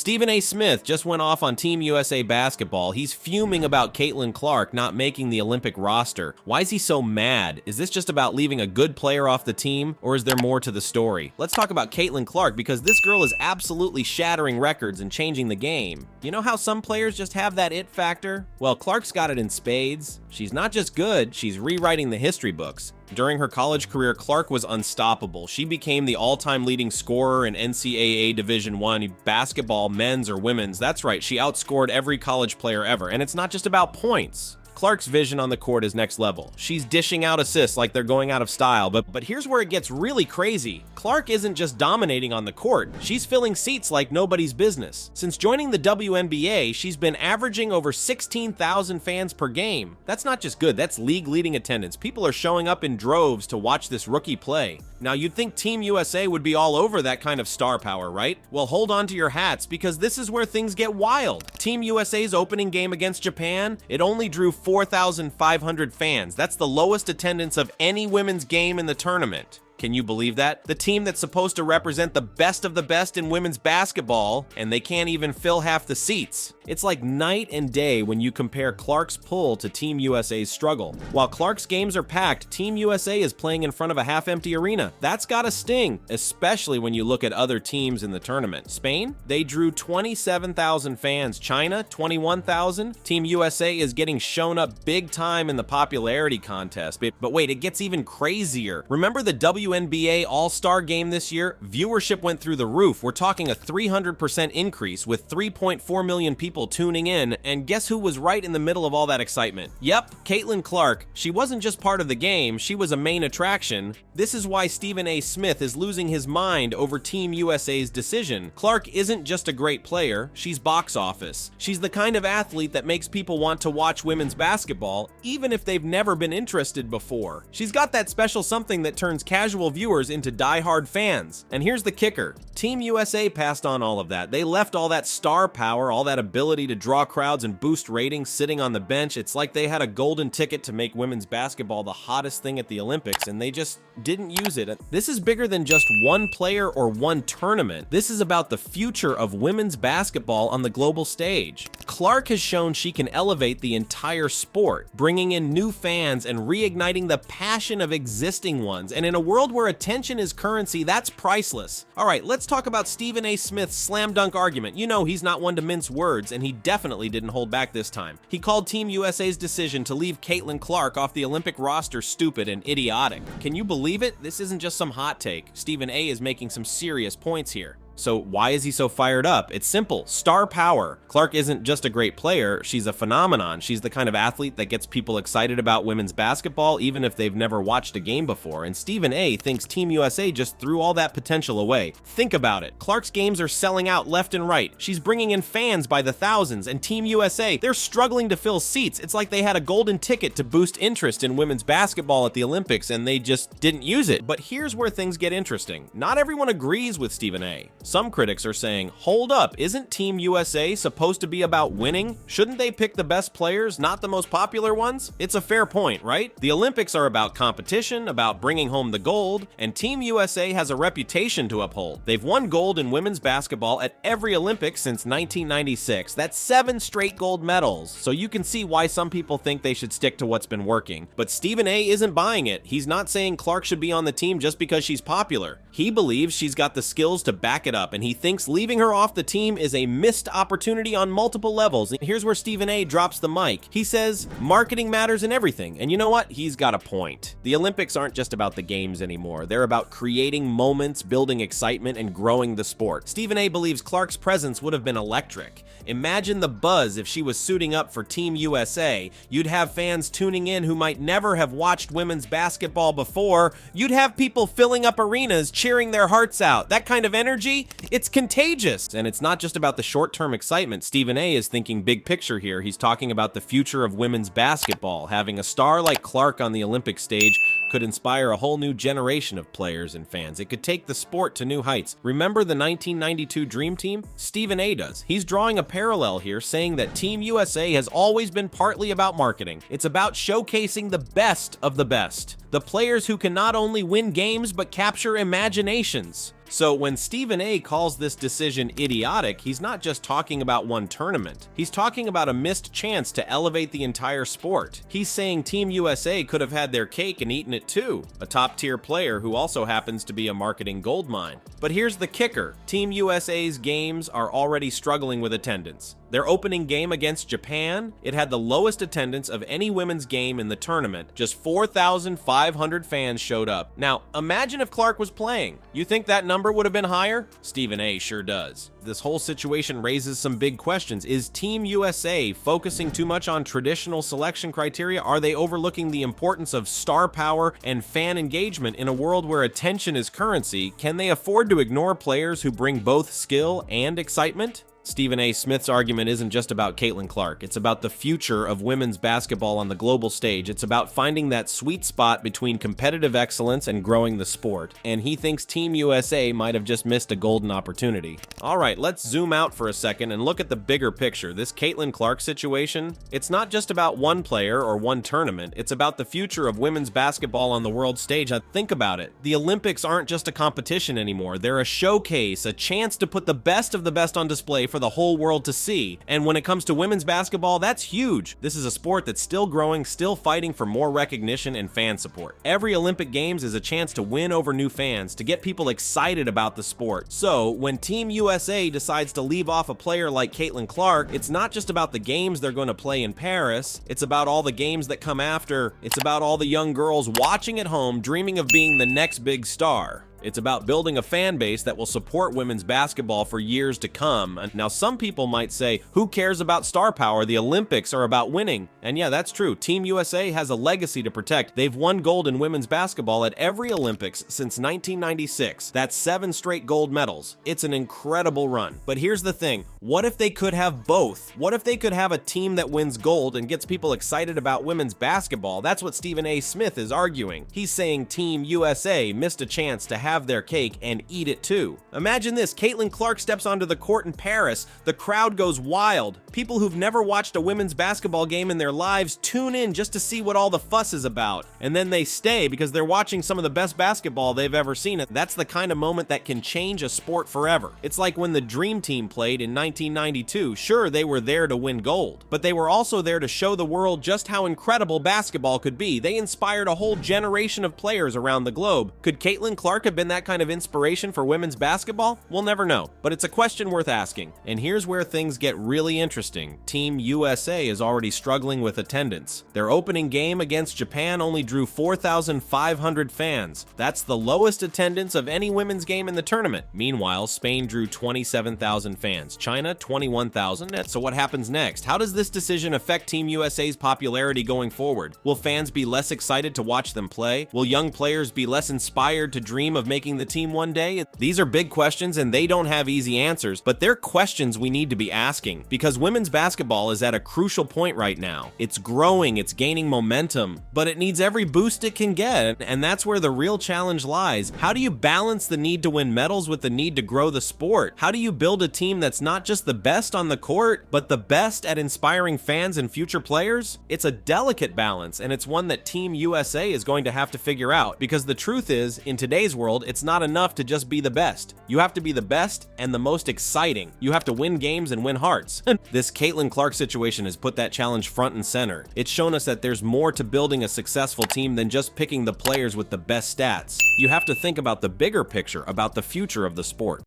Stephen A. Smith just went off on Team USA basketball. He's fuming about Caitlin Clark not making the Olympic roster. Why is he so mad? Is this just about leaving a good player off the team, or is there more to the story? Let's talk about Caitlin Clark, because this girl is absolutely shattering records and changing the game. You know how some players just have that it factor? Well, Clark's got it in spades. She's not just good, she's rewriting the history books. During her college career, Clark was unstoppable. She became the all-time leading scorer in NCAA Division I basketball, men's or women's. That's right, she outscored every college player ever. And it's not just about points. Clark's vision on the court is next level. She's dishing out assists like they're going out of style, but here's where it gets really crazy. Clark isn't just dominating on the court, she's filling seats like nobody's business. Since joining the WNBA, she's been averaging over 16,000 fans per game. That's not just good, that's league-leading attendance. People are showing up in droves to watch this rookie play. Now, you'd think Team USA would be all over that kind of star power, right? Well, hold on to your hats, because this is where things get wild. Team USA's opening game against Japan, it only drew 4,500 fans. That's the lowest attendance of any women's game in the tournament. Can you believe that? The team that's supposed to represent the best of the best in women's basketball, and they can't even fill half the seats. It's like night and day when you compare Clark's pull to Team USA's struggle. While Clark's games are packed, Team USA is playing in front of a half-empty arena. That's gotta sting, especially when you look at other teams in the tournament. Spain? They drew 27,000 fans. China? 21,000. Team USA is getting shown up big time in the popularity contest. But wait, it gets even crazier. Remember the WNBA All-Star game this year? Viewership went through the roof. We're talking a 300% increase with 3.4 million people tuning in, and guess who was right in the middle of all that excitement? Yep, Caitlin Clark. She wasn't just part of the game, she was a main attraction. This is why Stephen A. Smith is losing his mind over Team USA's decision. Clark isn't just a great player, she's box office. She's the kind of athlete that makes people want to watch women's basketball, even if they've never been interested before. She's got that special something that turns casual viewers into die-hard fans. And here's the kicker. Team USA passed on all of that. They left all that star power, all that ability to draw crowds and boost ratings sitting on the bench. It's like they had a golden ticket to make women's basketball the hottest thing at the Olympics, and they just didn't use it. This is bigger than just one player or one tournament. This is about the future of women's basketball on the global stage. Clark has shown she can elevate the entire sport, bringing in new fans and reigniting the passion of existing ones. And in a world where attention is currency, that's priceless. All right, let's talk about Stephen A. Smith's slam dunk argument. You know he's not one to mince words, and he definitely didn't hold back this time. He called Team USA's decision to leave Caitlin Clark off the Olympic roster stupid and idiotic. Can you believe it? This isn't just some hot take. Stephen A. is making some serious points here. So why is he so fired up? It's simple. Star power. Clark isn't just a great player, she's a phenomenon. She's the kind of athlete that gets people excited about women's basketball even if they've never watched a game before, and Stephen A. thinks Team USA just threw all that potential away. Think about it. Clark's games are selling out left and right. She's bringing in fans by the thousands, and Team USA, they're struggling to fill seats. It's like they had a golden ticket to boost interest in women's basketball at the Olympics, and they just didn't use it. But here's where things get interesting. Not everyone agrees with Stephen A. Some critics are saying, hold up, isn't Team USA supposed to be about winning? Shouldn't they pick the best players, not the most popular ones? It's a fair point, right? The Olympics are about competition, about bringing home the gold, and Team USA has a reputation to uphold. They've won gold in women's basketball at every Olympics since 1996. That's 7 straight gold medals, so you can see why some people think they should stick to what's been working. But Stephen A. isn't buying it. He's not saying Clark should be on the team just because she's popular. He believes she's got the skills to back it up, and he thinks leaving her off the team is a missed opportunity on multiple levels. And here's where Stephen A. drops the mic. He says, marketing matters in everything. And you know what? He's got a point. The Olympics aren't just about the games anymore. They're about creating moments, building excitement, and growing the sport. Stephen A. believes Clark's presence would have been electric. Imagine the buzz if she was suiting up for Team USA. You'd have fans tuning in who might never have watched women's basketball before. You'd have people filling up arenas, cheering their hearts out. That kind of energy, it's contagious. And it's not just about the short-term excitement. Stephen A. is thinking big picture here. He's talking about the future of women's basketball. Having a star like Clark on the Olympic stage could inspire a whole new generation of players and fans. It could take the sport to new heights. Remember the 1992 Dream Team? Stephen A does. He's drawing a parallel here, saying that Team USA has always been partly about marketing. It's about showcasing the best of the best. The players who can not only win games, but capture imaginations. So when Stephen A calls this decision idiotic, he's not just talking about one tournament. He's talking about a missed chance to elevate the entire sport. He's saying Team USA could have had their cake and eaten it too, a top-tier player who also happens to be a marketing goldmine. But here's the kicker. Team USA's games are already struggling with attendance. Their opening game against Japan, it had the lowest attendance of any women's game in the tournament. Just 4,500 fans showed up. Now, imagine if Clark was playing. You think that number would have been higher? Stephen A sure does. This whole situation raises some big questions. Is Team USA focusing too much on traditional selection criteria? Are they overlooking the importance of star power and fan engagement in a world where attention is currency? Can they afford to ignore players who bring both skill and excitement? Stephen A. Smith's argument isn't just about Caitlin Clark. It's about the future of women's basketball on the global stage. It's about finding that sweet spot between competitive excellence and growing the sport. And he thinks Team USA might have just missed a golden opportunity. All right, let's zoom out for a second and look at the bigger picture. This Caitlin Clark situation, it's not just about one player or one tournament. It's about the future of women's basketball on the world stage. Think about it. The Olympics aren't just a competition anymore. They're a showcase, a chance to put the best of the best on display for the whole world to see. And when it comes to women's basketball, that's huge. This is a sport that's still growing, still fighting for more recognition and fan support. Every Olympic Games is a chance to win over new fans, to get people excited about the sport. So when Team USA decides to leave off a player like Caitlin Clark, it's not just about the games they're going to play in Paris. It's about all the games that come after. It's about all the young girls watching at home, dreaming of being the next big star. It's about building a fan base that will support women's basketball for years to come. Now, some people might say, who cares about star power? The Olympics are about winning. And yeah, that's true. Team USA has a legacy to protect. They've won gold in women's basketball at every Olympics since 1996. That's 7 straight gold medals. It's an incredible run. But here's the thing. What if they could have both? What if they could have a team that wins gold and gets people excited about women's basketball? That's what Stephen A. Smith is arguing. He's saying Team USA missed a chance to have their cake and eat it too. Imagine this, Caitlin Clark steps onto the court in Paris, the crowd goes wild. People who've never watched a women's basketball game in their lives tune in just to see what all the fuss is about. And then they stay because they're watching some of the best basketball they've ever seen. That's the kind of moment that can change a sport forever. It's like when the Dream Team played in 1992. Sure, they were there to win gold, but they were also there to show the world just how incredible basketball could be. They inspired a whole generation of players around the globe. Could Caitlin Clark have been that kind of inspiration for women's basketball? We'll never know, but it's a question worth asking. And here's where things get really interesting. Team USA is already struggling with attendance. Their opening game against Japan only drew 4,500 fans. That's the lowest attendance of any women's game in the tournament. Meanwhile, Spain drew 27,000 fans. China, 21,000. So what happens next? How does this decision affect Team USA's popularity going forward? Will fans be less excited to watch them play? Will young players be less inspired to dream of making the team one day? These are big questions and they don't have easy answers, but they're questions we need to be asking because women's basketball is at a crucial point right now. It's growing, it's gaining momentum, but it needs every boost it can get, and that's where the real challenge lies. How do you balance the need to win medals with the need to grow the sport? How do you build a team that's not just the best on the court, but the best at inspiring fans and future players? It's a delicate balance, and it's one that Team USA is going to have to figure out, because the truth is, in today's world, it's not enough to just be the best. You have to be the best and the most exciting. You have to win games and win hearts. This Caitlin Clark situation has put that challenge front and center. It's shown us that there's more to building a successful team than just picking the players with the best stats. You have to think about the bigger picture, about the future of the sport.